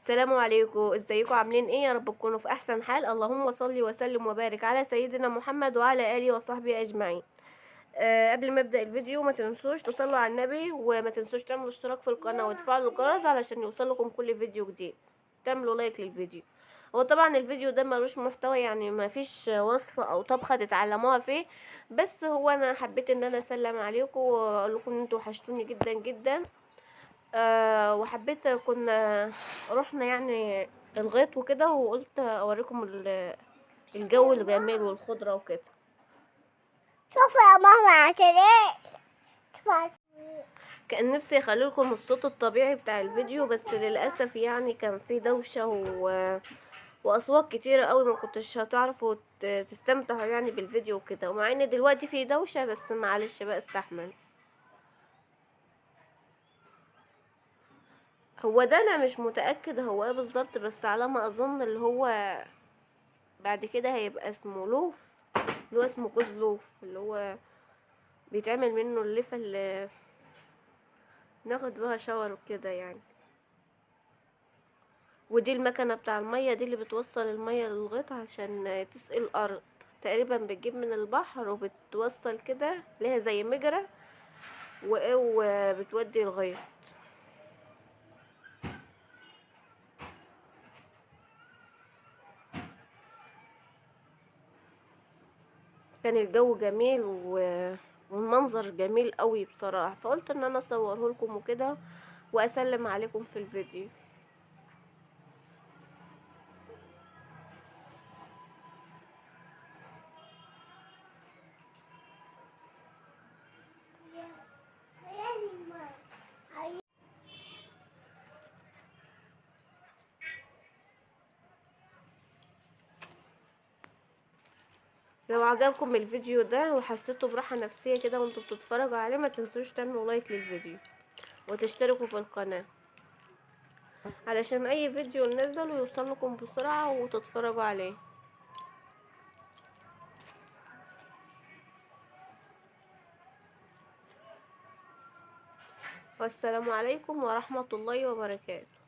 السلام عليكم، ازيكم عاملين ايه؟ يا رب تكونوا في احسن حال. اللهم صل وسلم وبارك على سيدنا محمد وعلى اله وصحبه اجمعين. قبل ما ابدا الفيديو ما تنسوش تصلوا على النبي، وما تنسوش تعملوا اشتراك في القناه وتفعلوا الجرس علشان يوصلكم كل فيديو جديد. تعملوا لايك للفيديو. هو طبعا الفيديو ده ملوش محتوى، يعني ما فيش وصفه او طبخه تتعلموها فيه، بس هو انا حبيت ان انا اسلم عليكم واقول لكم ان انتوا وحشتوني جدا جدا. وحبيت كنا رحنا يعني الغيط وكده، وقلت اوريكم الجو الجميل والخضرة وكده. شوفوا يا ماما عشان ايه. كان نفسي اخليلكم الصوت الطبيعي بتاع الفيديو، بس للاسف يعني كان في دوشة واصوات كتيرة قوي، ما كنتش هتعرفوا تستمتعوا يعني بالفيديو وكده، ومع ان دلوقتي في دوشة بس معلش بقى استحمل. هو ده انا مش متأكد هو ايه بالظبط، بس على ما اظن اللي هو بعد كده هيبقى اسمه لوف، اللي هو اسمه جوز لوف، اللي هو بيتعمل منه اللفة اللي ناخد بها شاور وكده يعني. ودي المكنة بتاع المية دي اللي بتوصل المية للغيط عشان تسقي الأرض، تقريبا بتجيب من البحر وبتوصل كده، ليها زي مجرى وبتودي الغيط. كان الجو جميل والمنظر جميل قوي بصراحة، فقلت ان انا اصوره لكم وكده واسلم عليكم في الفيديو. لو عجبكم الفيديو ده وحسيتوا براحة نفسية كده وانتوا بتتفرجوا عليه، ما تنسوش تعملوا لايك للفيديو وتشتركوا في القناة علشان اي فيديو ننزل ويوصلكم بسرعة وتتفرجوا عليه. والسلام عليكم ورحمة الله وبركاته.